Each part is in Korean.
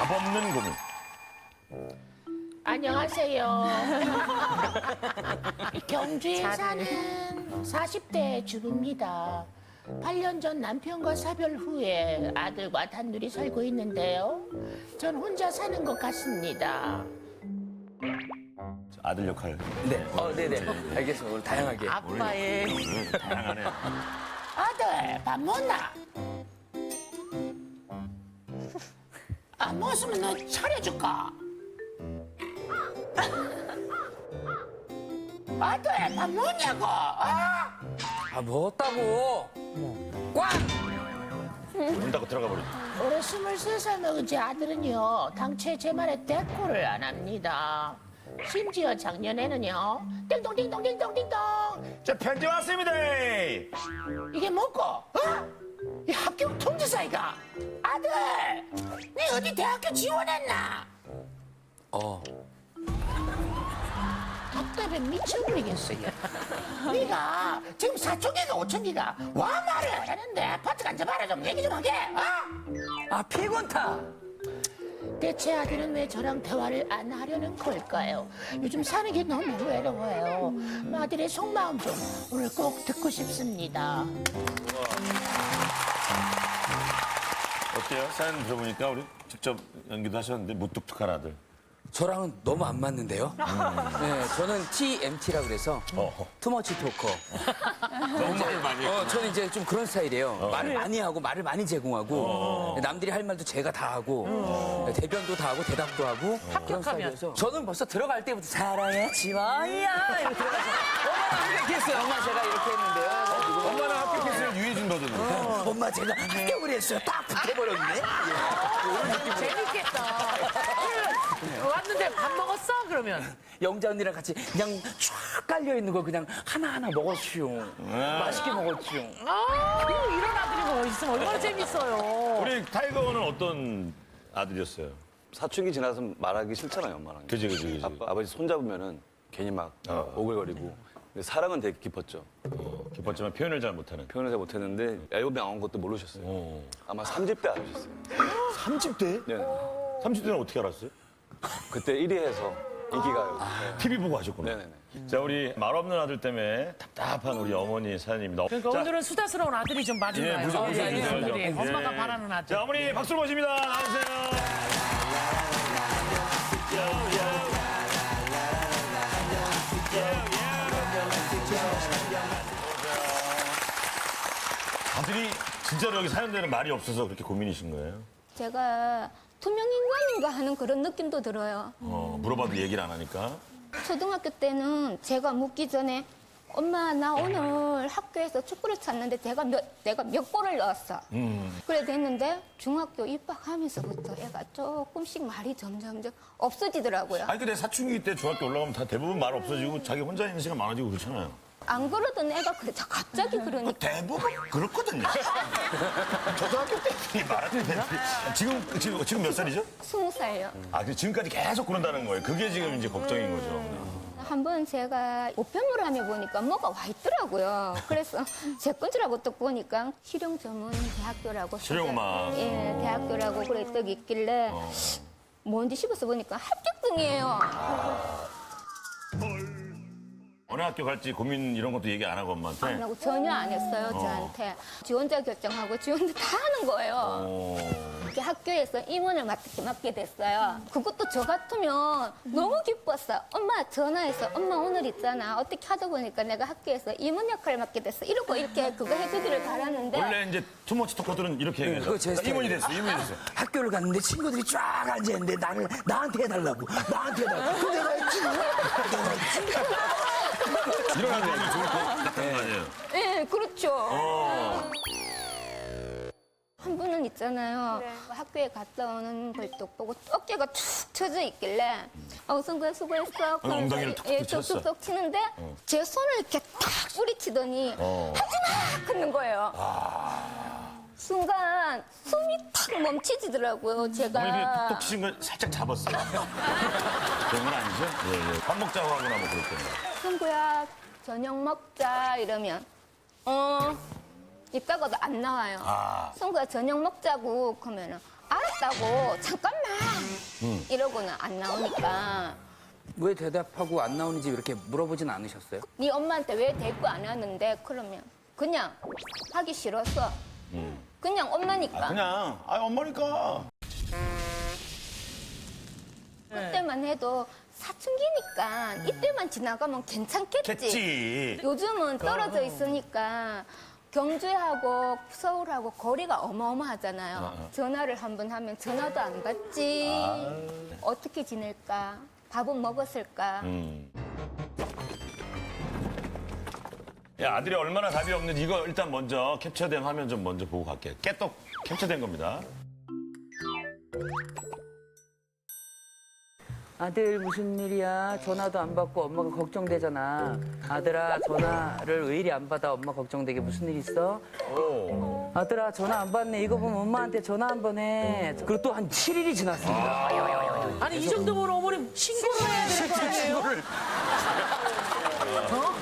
답 없는 고민. 안녕하세요. 경주에 사는 40대 주부입니다. 8년 전 남편과 사별 후에 아들과 단둘이 살고 있는데요. 전 혼자 사는 것 같습니다. 아들 역할. 네, 네네. 알겠습니다. 오늘 다양하게. 아빠의 오늘 다양하네. 아들 밥 먹나? 안 먹었으면 너 차려줄까? 아들 밥 먹냐고? 아? 아, 먹었다고. 꽉! 문 닫고 들어가 버리지. 올해 23살 먹은 제 아들은요, 당최 제 말에 대꾸를 안 합니다. 심지어 작년에는요, 띵동띵동띵동띵동! 저 편지 왔습니다. 이게 뭐고? 어? 이 학교 통지사이가? 아들! 네 어디 대학교 지원했나? 답답해 미쳐버리겠어요. 네가 지금 4촌기가 5촌기가 와 말을 하는데 아파트 앉아봐라 좀 얘기 좀 하게. 어? 아, 피곤타. 대체 아들은 왜 저랑 대화를 안 하려는 걸까요? 요즘 사는 게 너무 외로워요. 아들의 속마음 좀 오늘 꼭 듣고 싶습니다. 어때요? 사연 들어보니까 우리 직접 연기도 하셨는데 무뚝뚝한 아들. 저랑은 너무 안 맞는데요? 네, 저는 TMT라 그래서 투머치 토커. 너무 말을 많이 했구나. 저는 이제 좀 그런 스타일이에요. 말을 많이 하고 말을 많이 제공하고 남들이 할 말도 제가 다 하고 대변도 다 하고 대답도 하고 그런 스타일이어서 저는 벌써 들어갈 때부터 사랑해 지마이야 이렇게 들어가서 엄마가 합격했어요. 엄마 제가 이렇게 했는데요. 엄마는 합격했으면 유해준 버전으로. 엄마 제가 합격을 했어요. 딱 붙어버렸네. 재밌겠다. 왔는데 밥 먹었어? 그러면. 영자 언니랑 같이 그냥 쫙 깔려 있는 거 그냥 하나하나 먹었슈. 맛있게 먹었슈. 이런 아들이 뭐 있으면 얼마나 재밌어요. 우리 타이거는 어떤 아들이었어요? 사춘기 지나서 말하기 싫잖아요, 엄마랑. 그지. 아버지 손잡으면은 괜히 막 오글거리고. 근데 사랑은 되게 깊었죠. 깊었지만 표현을 잘 못하는. 표현을 잘 못했는데 앨범에 나온 것도 모르셨어요. 아마 3집 때 알으셨어요. 30대? 네. 30대는 어떻게 알았어요? 그때 1위에서 인기가요. TV 보고 하셨구나. 네네네. 자, 우리 말 없는 아들 때문에 답답한 우리 어머니 사연입니다. 그러니까 자, 오늘은 수다스러운 아들이 좀 맞은가요? 예, 무슨 우리 예. 엄마가 바라는 아들. 자, 어머니 박수로 모십니다. 나와주세요. 아들이 진짜로 여기 사연대는 말이 없어서 그렇게 고민이신 거예요? 제가 투명 인간인가 하는 그런 느낌도 들어요. 물어봐도 얘기를 안 하니까. 초등학교 때는 제가 묻기 전에 엄마 나 오늘 학교에서 축구를 찼는데 내가 몇 골을 넣었어. 그래 됐는데 중학교 입학하면서부터 애가 조금씩 말이 점점점 없어지더라고요. 아니 근데 사춘기 때 중학교 올라가면 다 대부분 말 없어지고 자기 혼자 있는 시간 많아지고 그렇잖아요. 안 그러던 애가 그래 갑자기 그러니까 대부분 그렇거든요. 초등학교 때 말하는데 지금 몇 살이죠? 20살요. 아, 근데 지금까지 계속 그런다는 거예요. 그게 지금 이제 걱정인 거죠. 한번 제가 우편물을 하며 보니까 뭐가 와 있더라고요. 그래서 제 건지라고 또 보니까 실용 전문 대학교라고 실용음악. 예, 대학교라고 그래 떡 있길래 뭔지 씹어서 보니까 합격증이에요. 어느 학교 갈지 고민 이런 것도 얘기 안 하고 엄마한테. 라고 전혀 안 했어요, 저한테. 지원자 결정하고 지원자 다 하는 거예요. 이렇게 학교에서 임원을 맡게 됐어요. 그것도 저 같으면 너무 기뻤어요. 엄마 전화해서 엄마 오늘 있잖아. 어떻게 하다 보니까 내가 학교에서 임원 역할을 맡게 됐어. 이러고 이렇게 그거 해주기를 바랐는데 원래 이제 투머치 토커들은 이렇게 얘기하죠. 그거 제 임원이 스타일이에요. 됐어, 임원이 됐어. 학교를 갔는데 친구들이 쫙 앉아있는데 나한테 해달라고. 나한테 해달라고. 근데 내가 했지. 내가 했지. 이런 아들이 좋을 것 같은 거 아니에요? 네, 그렇죠. 한 분은 있잖아요. 학교에 갔다 오는 걸 또 보고 어깨가 툭 쳐져 있길래 성구야 수고했어. 엉덩이를 툭툭 쳤어. 툭툭 치는데 제 손을 이렇게 탁 뿌리치더니 하지마! 하는 거예요. 순간 숨이 탁 멈춰지더라고요, 어머니 제가. 그냥 톡톡 치신 걸 살짝 잡았어요. 그런 건 아니죠? 예. 밥 먹자고 하거나 뭐 그럴 때. 성구야 저녁 먹자 이러면 이따가도 안 나와요. 성구야 저녁 먹자고 그러면은 알았다고 잠깐만 이러고는 안 나오니까 왜 대답하고 안 나오는지 이렇게 물어보진 않으셨어요? 네 엄마한테 왜 대꾸 안 하는데 그러면 그냥 하기 싫었어. 그냥 엄마니까. 그냥 엄마니까. 그때만 해도 사춘기니까 이때만 지나가면 괜찮겠지. 겠지. 요즘은 떨어져 있으니까 경주하고 서울하고 거리가 어마어마하잖아요. 전화를 한 번 하면 전화도 안 받지. 어떻게 지낼까? 밥은 먹었을까? 야, 아들이 얼마나 답이 없는지 이거 일단 먼저 캡처된 화면 좀 먼저 보고 갈게. 깨똑 캡처된 겁니다. 아들 무슨 일이야? 전화도 안 받고 엄마가 걱정되잖아. 아들아 전화를 왜 이리 안 받아? 엄마 걱정되게 무슨 일 있어? 아들아 전화 안 받네. 이거 보면 엄마한테 전화 한 번 해. 그리고 또 한 7일이 지났습니다. 아니 이 정도면 어머님 신고를 해야 될 거 아니에요?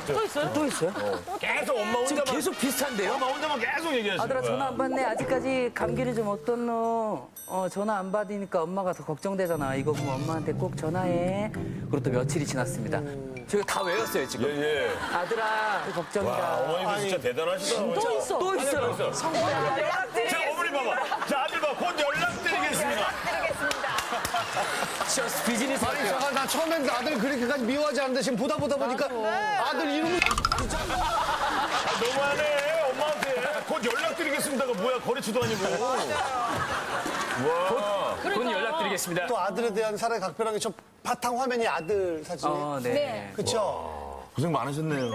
또 있어요? 또 있어요? 계속 엄마 지금 혼자만 계속 비슷한데요? 엄마 혼자만 계속 얘기하시는 아들아 거야. 전화 안 받네. 아직까지 감기는 좀 어떻노? 전화 안 받으니까 엄마가 더 걱정되잖아. 이거 보면 엄마한테 꼭 전화해. 그리고 또 며칠이 지났습니다. 저희가 다 외웠어요 지금. 예. 아들아 걱정이다. 와, 어머니도 진짜 대단하시다. 또 있어. 또 있어요. 자, 어머니 봐봐. 자, 아들 봐. 곧 연락드리겠습니다. just 비즈니스 아니, 할게요. 나 처음엔 아들 그렇게까지 미워하지 않는데 지금 보다 보니까 아들 이름을 너무하네. 엄마한테 곧 연락드리겠습니다가 뭐야. 거래처도 아니고. 와. 곧 연락드리겠습니다. 또 아들에 대한 사랑의 각별한 게 저 바탕 화면이 아들 사진이. 네. 네. 그쵸? 고생 많으셨네요.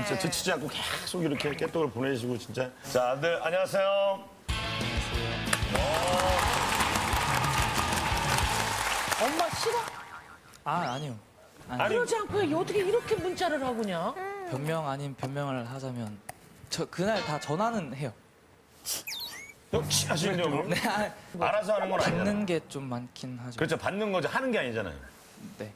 진짜 지치지 않고 계속 이렇게 깨똑을 보내주시고 진짜. 자, 아들 안녕하세요. 엄마 싫어? 아니요. 아니, 그러지 않고 어떻게 이렇게 문자를 하고냐? 변명 아닌 변명을 하자면 저 그날 다 전화는 해요. 역시 하시는요. 네, 알아서 하는 건 아니잖아요. 받는 게 좀 많긴 하죠. 그렇죠. 받는 거죠. 하는 게 아니잖아요. 네.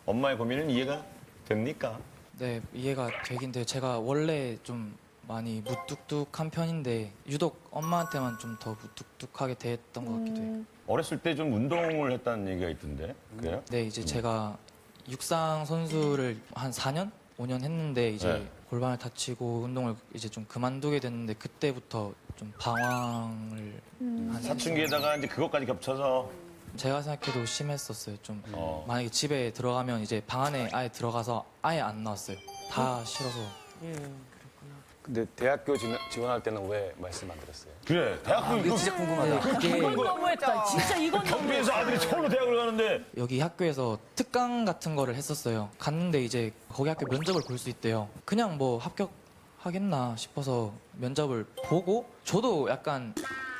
엄마의 고민은 이해가 됩니까? 네, 이해가 되긴 돼요. 제가 원래 좀 많이 무뚝뚝한 편인데 유독 엄마한테만 좀 더 무뚝뚝하게 대했던 것 같기도 해요. 어렸을 때 좀 운동을 했다는 얘기가 있던데. 그래요? 네, 이제 제가 육상 선수를 한 4년, 5년 했는데 이제 네. 골반을 다치고 운동을 이제 좀 그만두게 됐는데 그때부터 좀 방황을 한 사춘기에다가 이제 그것까지 겹쳐서 제가 생각해도 심했었어요. 좀 어. 만약에 집에 들어가면 이제 방 안에 아예 들어가서 아예 안 나왔어요. 다 싫어서. 근데 대학교 지원할 때는 왜 말씀 안 드렸어요? 그래. 대학교 이거 진짜 궁금하다. 이건 너무했다. 진짜 이건 경비에서 너무했다. 아들이 서울로 대학을 가는데 여기 학교에서 특강 같은 거를 했었어요. 갔는데 이제 거기 학교 면접을 볼 수 있대요. 그냥 뭐 합격하겠나 싶어서 면접을 보고 저도 약간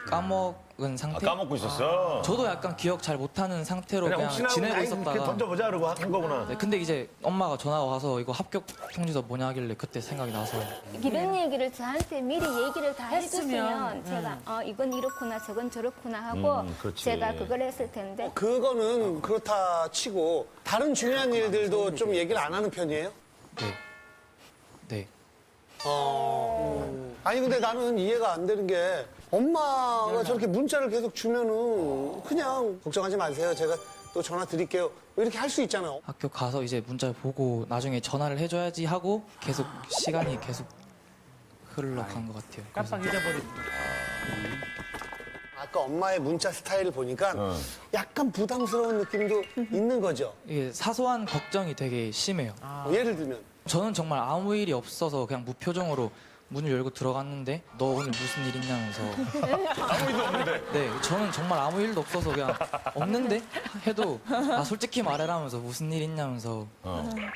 까먹은 상태? 까먹고 있었어. 저도 약간 기억 잘 못하는 상태로 그냥 그냥 혹시나 지내고 아이, 이렇게 있었다가 던져보자 그러고 한 거구나. 네, 근데 이제 엄마가 전화가 와서 이거 합격 통지서 뭐냐 하길래 그때 생각이 나서 이런 얘기를 저한테 미리 얘기를 다 했으면, 해주시면 제가 이건 이렇구나 저건 저렇구나 하고 그렇지. 제가 그걸 했을 텐데 그거는 그렇다 치고 다른 중요한 일들도 좀 얘기를 안 하는 편이에요? 네. 네. 아니 근데 나는 이해가 안 되는 게 엄마가 저렇게 문자를 계속 주면은 그냥 걱정하지 마세요. 제가 또 전화 드릴게요. 이렇게 할 수 있잖아요. 학교 가서 이제 문자를 보고 나중에 전화를 해줘야지 하고 계속 시간이 계속 흘러간 것 같아요. 그래서 깜빡 잊어버리고. 아까 엄마의 문자 스타일을 보니까 약간 부담스러운 느낌도 있는 거죠. 이게 사소한 걱정이 되게 심해요. 예를 들면 저는 정말 아무 일이 없어서 그냥 무표정으로 문을 열고 들어갔는데 너 오늘 무슨 일 있냐면서 아무 일도 없는데. 네 저는 정말 아무 일도 없어서 그냥 없는데 해도 아 솔직히 말해라면서 무슨 일 있냐면서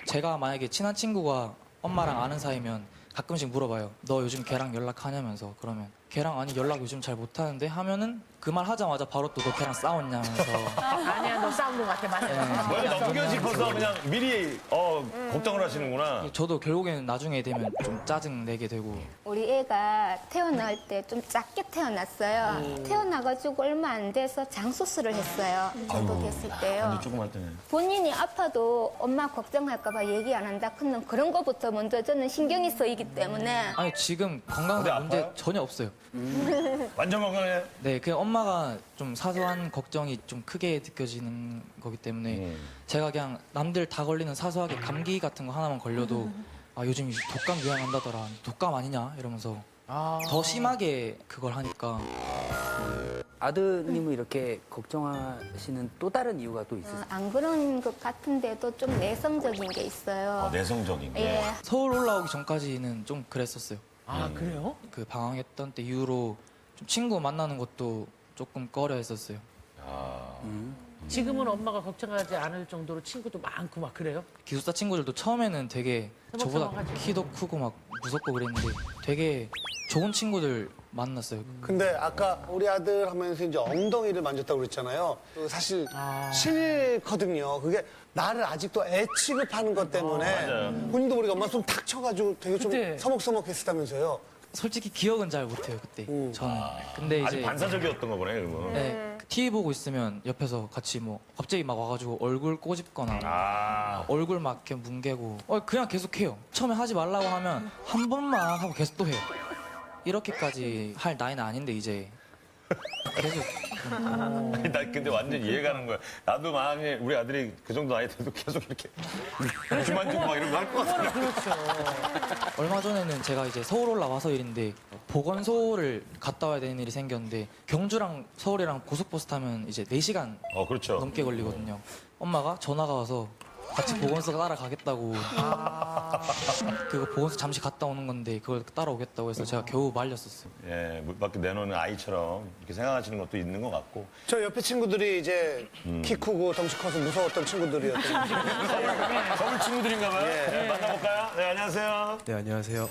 제가 만약에 친한 친구가 엄마랑 아는 사이면 가끔씩 물어봐요. 너 요즘 걔랑 연락하냐면서 그러면 걔랑 아니 연락 요즘 잘 못하는데 하면은 그 말 하자마자 바로 또 너 걔랑 싸웠냐면서 아니야 너 싸운 것 같아. 맞아. 뭐야 넘겨 짚어서 그냥 미리 걱정을 하시는구나. 저도 결국에는 나중에 되면 좀 짜증 내게 되고 우리 애가 태어날 때 좀 작게 태어났어요. 태어나가지고 얼마 안 돼서 장수술을 했어요. 전복했을 때요. 조금 할 때는. 본인이 아파도 엄마 걱정할까봐 얘기 안 한다. 그런 거부터 먼저 저는 신경이 쓰이기 때문에 아니 지금 건강상 어디 문제 아파요? 전혀 없어요. 완전 건강해. 네, 그 엄마가 좀 사소한 걱정이 좀 크게 느껴지는 거기 때문에 제가 그냥 남들 다 걸리는 사소하게 감기 같은 거 하나만 걸려도 아, 요즘 독감 유행한다더라. 독감 아니냐? 이러면서 더 심하게 그걸 하니까 아드님을 이렇게 걱정하시는 또 다른 이유가 또 있으세요? 안 그런 것 같은데도 좀 내성적인 게 있어요. 내성적인 게. 예. 서울 올라오기 전까지는 좀 그랬었어요. 아, 그래요? 그 방황했던 때 이후로 좀 친구 만나는 것도 조금 꺼려 했었어요. 지금은 엄마가 걱정하지 않을 정도로 친구도 많고 막 그래요? 기숙사 친구들도 처음에는 되게 저보다 서먹서먹하지. 키도 크고 막 무섭고 그랬는데 되게 좋은 친구들 만났어요. 근데 아까 우리 아들 하면서 이제 엉덩이를 만졌다고 그랬잖아요. 그 사실 싫거든요. 그게 나를 아직도 애 취급하는 것 때문에 본인도 모르게 엄마 좀 탁 쳐가지고 되게 좀 그때. 서먹서먹했었다면서요. 솔직히 기억은 잘 못해요 그때 저는. 근데 아주 이제 반사적이었던 거보네, 그러면. 네, TV 보고 있으면 옆에서 같이 뭐 갑자기 막 와가지고 얼굴 꼬집거나 아. 얼굴 막 이렇게 뭉개고 그냥 계속 해요. 처음에 하지 말라고 하면 한 번만 하고 계속 또 해요. 이렇게까지 할 나이는 아닌데 이제 계속 아니, 나 근데 완전 이해가는 거야. 나도 만약에 우리 아들이 그 정도 나이 돼도 계속 이렇게 그만두고 막 이런 거 할 것 같아. 얼마 전에는 제가 이제 서울 올라와서 일인데 보건소를 갔다 와야 되는 일이 생겼는데 경주랑 서울이랑 고속버스 타면 이제 4시간 그렇죠. 넘게 걸리거든요. 엄마가 전화가 와서 같이 보건소 따라가겠다고. 그거 보건소 잠시 갔다 오는 건데 그걸 따라오겠다고 해서 제가 겨우 말렸었어요. 예, 물 밖에 내놓는 아이처럼 이렇게 생각하시는 것도 있는 것 같고. 저 옆에 친구들이 이제 키 크고 덩치 커서 무서웠던 친구들이었던 서울 친구들인가 봐요. 네, 만나볼까요? 네, 안녕하세요. 네, 안녕하세요.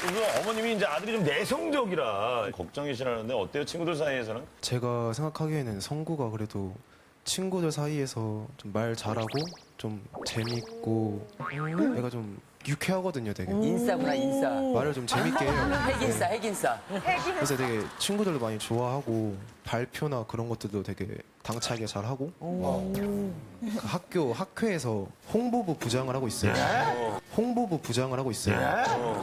그리고 어머님이 이제 아들이 좀 내성적이라 걱정이시라는데 어때요? 친구들 사이에서는? 제가 생각하기에는 성구가 그래도 친구들 사이에서 좀 말 잘하고 좀 재밌고 애가 좀 유쾌하거든요, 되게. 인싸구나, 인싸. 말을 좀 재밌게 해요. 핵인싸, 핵인싸. 그래서 되게 친구들도 많이 좋아하고 발표나 그런 것들도 되게 당차게 잘하고 그 학회에서 홍보부 부장을 하고 있어요. 홍보부 부장을 하고 있어요.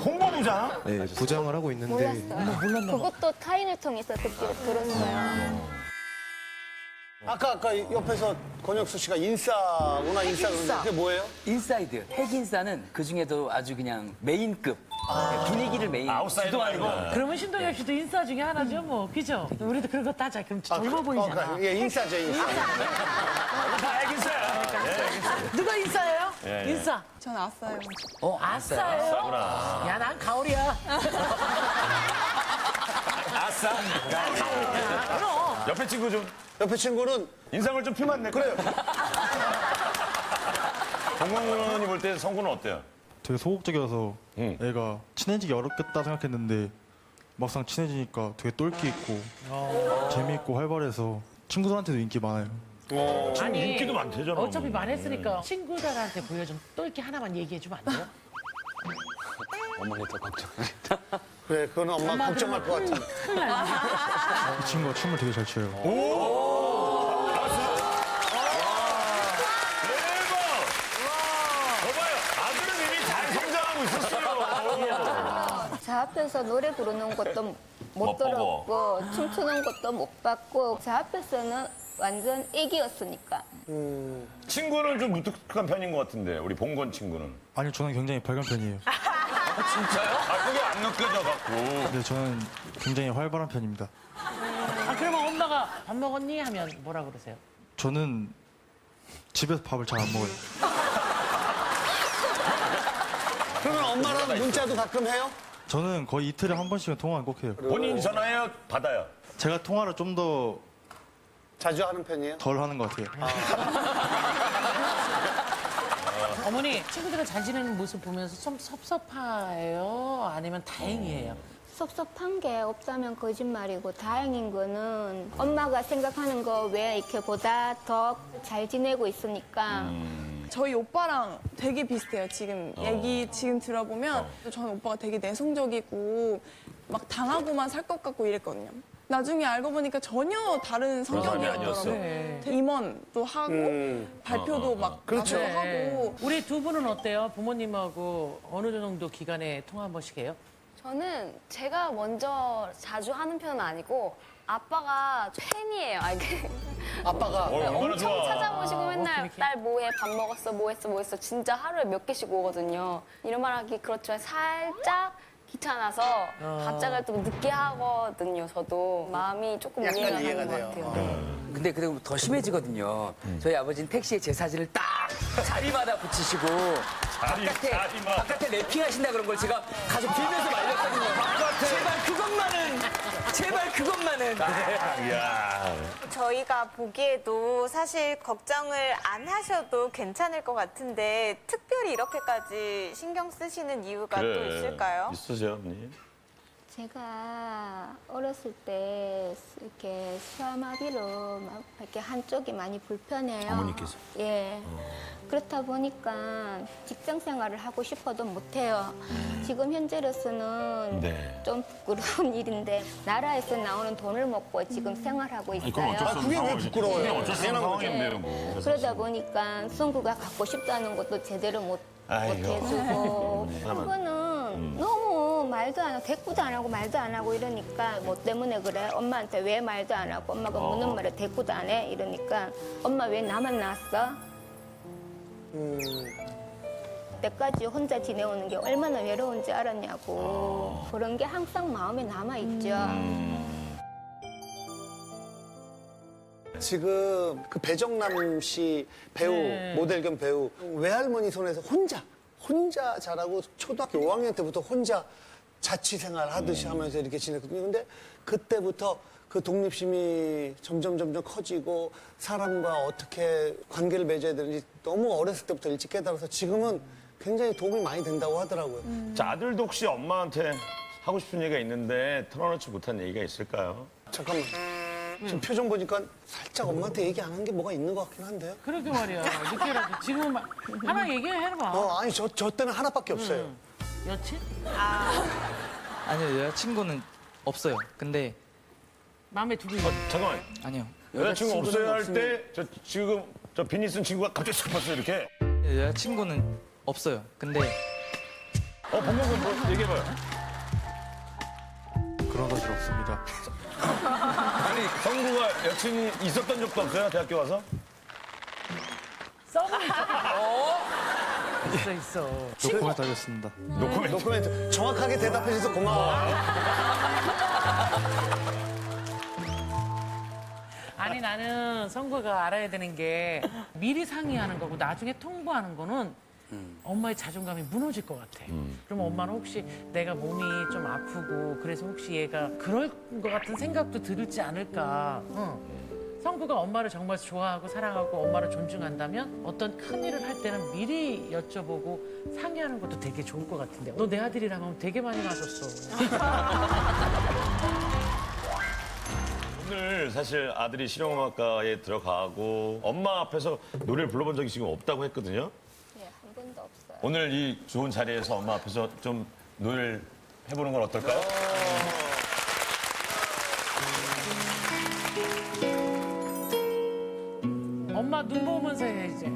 홍보부장? 네, 부장을 하고 있는데 몰랐어요. 그것도 타인을 통해서 들었어요. 아까 옆에서 권혁수 씨가 인싸구나 인싸 그러는데 그게 뭐예요? 인사이드, 핵인싸는 그 중에도 아주 그냥 메인급. 분위기를 메인. 아웃사이더 주도하는 말고. 거. 그러면 신동엽 씨도 인싸 중에 하나죠, 뭐. 그죠? 우리도 그런 거 따자. 그럼 젊어 보이잖아. 그러니까 예, 인싸죠 인싸. 다 알겠어요. 누가 인싸예요? 예, 예. 인싸. 전 아싸요. 아싸예요? 싸구나. 야, 난 가오리야. 아싸. 그럼. 옆에 친구 좀 옆에 친구는 인상을 좀 피면 안 될까요? 그래요. 정광훈이 볼 때 성구는 어때요? 되게 소극적이어서 응. 애가 친해지기 어렵겠다 생각했는데 막상 친해지니까 되게 똘끼 있고 재미있고 활발해서 친구들한테도 인기 많아요. 아니, 인기도 많대잖아. 어차피 말했으니까 친구들한테 보여준 똘끼 하나만 얘기해주면 안 돼요? 어머니 더 걱정하겠다. 그래 그거는 엄마 걱정할 것 같아. 이 친구가 춤을 되게 잘 춰요. 봐봐요. 아들은 이미 잘 성장하고 있었어요. 저 앞에서 노래 부르는 것도 못 못 들었고 춤추는 것도 못 봤고 저 앞에서는 완전 애기였으니까. 친구는 좀 무뚝뚝한 편인 것 같은데 우리 봉건 친구는. 아니 저는 굉장히 밝은 편이에요. 진짜요? 그게 안 느껴져 갖고. 근데 저는 굉장히 활발한 편입니다. 아, 그러면 엄마가 밥 먹었니? 하면 뭐라 그러세요? 저는 집에서 밥을 잘 안 먹어요. 그러면 엄마랑 문자도 가끔 해요? 저는 거의 이틀에 한 번씩은 통화를 꼭 해요. 본인이 전화해요? 받아요? 제가 통화를 좀 더 덜 자주 하는 편이에요? 하는 것 같아요. 어머니, 친구들과 잘 지내는 모습 보면서 좀 섭섭해요? 아니면 다행이에요? 섭섭한 게 없다면 거짓말이고 다행인 거는 엄마가 생각하는 거 왜 이렇게 보다 더 잘 지내고 있으니까. 저희 오빠랑 되게 비슷해요. 지금 얘기 지금 들어보면 저는 오빠가 되게 내성적이고 막 당하고만 살 것 같고 이랬거든요. 나중에 알고 보니까 전혀 다른 사람이 아니었어. 성격이었더라고요. 임원도 하고 발표도 막 그렇죠. 가서 하고 우리 두 분은 어때요? 부모님하고 어느 정도 기간에 통화 한 번씩 해요? 저는 제가 먼저 자주 하는 편은 아니고 아빠가 팬이에요. 아빠가 얼마나 엄청 좋아. 찾아보시고 맨날 딸 뭐해, 밥 먹었어, 뭐 했어. 진짜 하루에 몇 개씩 오거든요. 이런 말 하기 그렇지만 살짝 귀찮아서 답장을 좀 늦게 하거든요. 저도 마음이 조금 약간 이해가 이해가 가는 것 돼요. 같아요. 근데 그리고 더 심해지거든요. 저희 아버지는 택시에 제 사진을 딱 자리마다 붙이시고 바깥에 랩핑하신다 그런 걸 제가 가서 빌면서 말렸거든요. 제발 그것만은. 이야. 저희가 보기에도 사실 걱정을 안 하셔도 괜찮을 것 같은데 특별히 이렇게까지 신경 쓰시는 이유가 또 있을까요? 있으세요, 언니? 제가 어렸을 때 이렇게 수화마비로 막 이렇게 한쪽이 많이 불편해요. 어머니께서? 예. 그렇다 보니까 직장 생활을 하고 싶어도 못해요. 지금 현재로서는 네. 좀 부끄러운 일인데 나라에서 나오는 돈을 먹고 지금 생활하고 있어요. 그건 어쩔 수 없는 그게 왜 상황이지. 부끄러워요? 그게 어쩔 수 없는 당연한 거죠. 상황인데요, 뭐. 그러다 보니까 승구가 갖고 싶다는 것도 제대로 못 해주고 승구는 너무 말도 안 하고 대꾸도 안 하고 말도 안 하고 이러니까 뭐 때문에 그래? 엄마한테 왜 말도 안 하고 엄마가 묻는 말에 대꾸도 안 해? 이러니까 엄마 왜 나만 낳았어? 때까지 혼자 지내오는 게 얼마나 외로운지 알았냐고 그런 게 항상 마음에 남아있죠. 지금 그 배정남 씨 배우, 모델 겸 배우, 외할머니 손에서 혼자 자라고 초등학교 5학년 때부터 혼자 자취생활 하듯이 하면서 이렇게 지냈거든요. 근데 그때부터 그 독립심이 점점 커지고 사람과 어떻게 관계를 맺어야 되는지 너무 어렸을 때부터 일찍 깨달아서 지금은 굉장히 도움이 많이 된다고 하더라고요. 자, 아들도 혹시 엄마한테 하고 싶은 얘기가 있는데 털어놓지 못한 얘기가 있을까요? 잠깐만. 지금 표정 보니까 살짝 엄마한테 얘기 안 한 게 뭐가 있는 것 같긴 한데요? 그러게 말이야. 늦게라도 지금 하나 얘기해봐. 아니, 저 때는 하나밖에 없어요. 여친? 아니요, 여자친구는 없어요. 근데 마음에 두고 잠깐만. 아니요. 여자친구 없어요 할 때 지금 저 비니 쓴 친구가 갑자기 쑥 봤어요, 이렇게. 여자친구는 없어요. 근데 본명은 뭐 얘기해봐요. 그런 사실 없습니다. 아니, 성구가 여친이 있었던 적도 없어요, 대학교 와서? 썸을 있어. 노코멘트 하겠습니다. 노코멘트. 정확하게 대답해 주셔서 고마워. 아니 나는 성구가 알아야 되는 게 미리 상의하는 거고 나중에 통보하는 거는 엄마의 자존감이 무너질 것 같아. 그럼 엄마는 혹시 내가 몸이 좀 아프고 그래서 혹시 얘가 그럴 것 같은 생각도 들지 않을까. 성구가 엄마를 정말 좋아하고 사랑하고 엄마를 존중한다면 어떤 큰 일을 할 때는 미리 여쭤보고 상의하는 것도 되게 좋을 것 같은데 너 내 아들이라면 되게 많이 맞았어. 오늘 사실 아들이 실용음악과에 들어가고 엄마 앞에서 노래를 불러본 적이 지금 없다고 했거든요. 네, 한 번도 없어요. 오늘 이 좋은 자리에서 엄마 앞에서 좀 노래를 해보는 건 어떨까요? 엄마 눈 보면서 해 이제.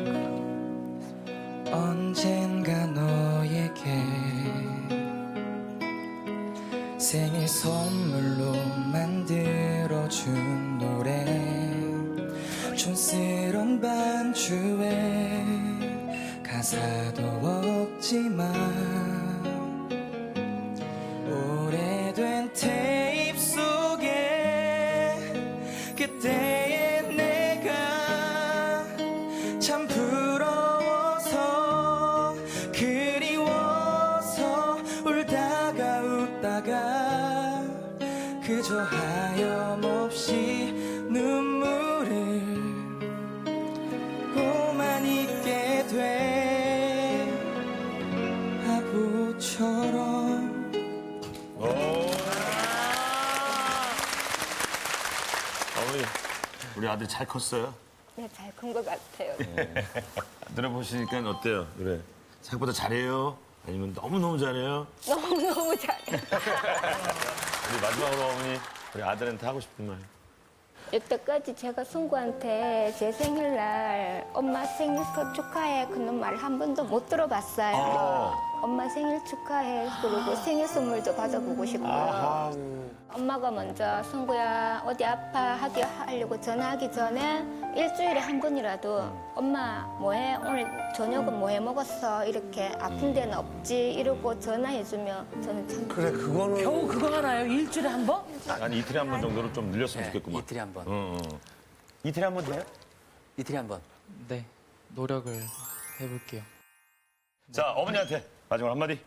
언젠가 너에게 생일 선물로 만들어준 노래 촌스런 반주에 가사도 없지만 오래된 테이프 속에 그때의 내가 참 부러워서 그리워서 울다가 웃다가 그저 하염없이 눈물을 고만 있게 돼 바보처럼. 어머니, 우리 아들 잘 컸어요? 네, 잘 큰 것 같아요. 노래 보시니까 어때요, 노래? 생각보다 잘해요? 아니면 너무너무 잘해요? 너무너무 잘해. 우리 마지막으로 어머니, 우리 아들한테 하고 싶은 말. 여태까지 제가 승구한테 제 생일날 엄마 생일 축하해 그런 말 한 번도 못 들어봤어요. 엄마 생일 축하해. 그리고 생일 선물도 받아보고 싶고요. 엄마가 먼저 승구야 어디 아파 하려고 전화하기 전에 일주일에 한 번이라도 엄마 뭐해? 오늘 저녁은 뭐해 먹었어? 이렇게 아픈 데는 없지? 이러고 전화해주면 저는 참 그래, 그거는. 겨우 그거 하나요? 일주일에 한 번? 한 이틀에 한 번 정도로 좀 늘렸으면 좋겠구만. 이틀에 한 번. 이틀에 한 번 돼요? 이틀에 한 번. 네, 노력을 해볼게요. 자, 어머니한테 마지막 한마디.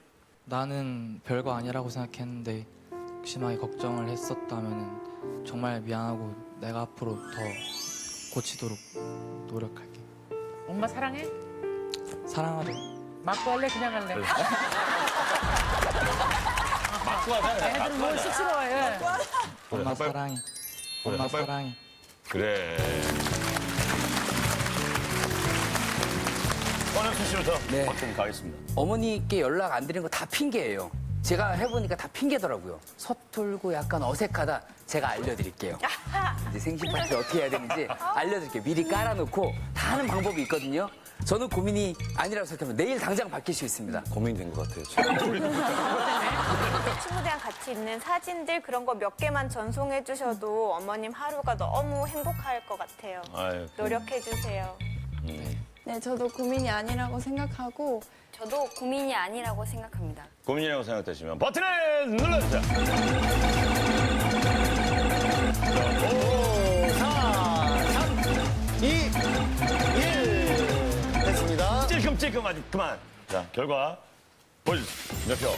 나는 별거 아니라고 생각했는데 심하게 걱정을 했었다면 정말 미안하고 내가 앞으로 더 고치도록 노력할게. 엄마 사랑해? 사랑하죠. 맞고 할래? 그냥 할래? 맞고 하자. 애들 뭘 쑥스러워해. 엄마 사랑해. 엄마 빨리. 사랑해. 그래. 권영수 씨부터 네. 좀 가겠습니다. 어머니께 연락 안 드린 거 다 핑계예요. 제가 해보니까 다 핑계더라고요. 서툴고 약간 어색하다. 제가 알려드릴게요. 이제 생신 파티를 어떻게 해야 되는지 알려드릴게요. 미리 깔아놓고 다 하는 방법이 있거든요. 저는 고민이 아니라고 생각하면 내일 당장 바뀔 수 있습니다. 고민이 된 것 같아요. 친구들이랑 같이 있는 사진들 그런 거 몇 개만 전송해 주셔도 어머님 하루가 너무 행복할 것 같아요. 아유, 노력해 주세요. 네, 저도 고민이 아니라고 생각하고 저도 고민이 아니라고 생각합니다. 고민이라고 생각되시면 버튼을 눌러주세요. 5, 4, 3, 2, 1. 됐습니다. 찔끔찔끔 아직 그만. 자, 결과 보여주세요. 몇 표?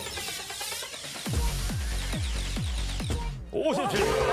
57표.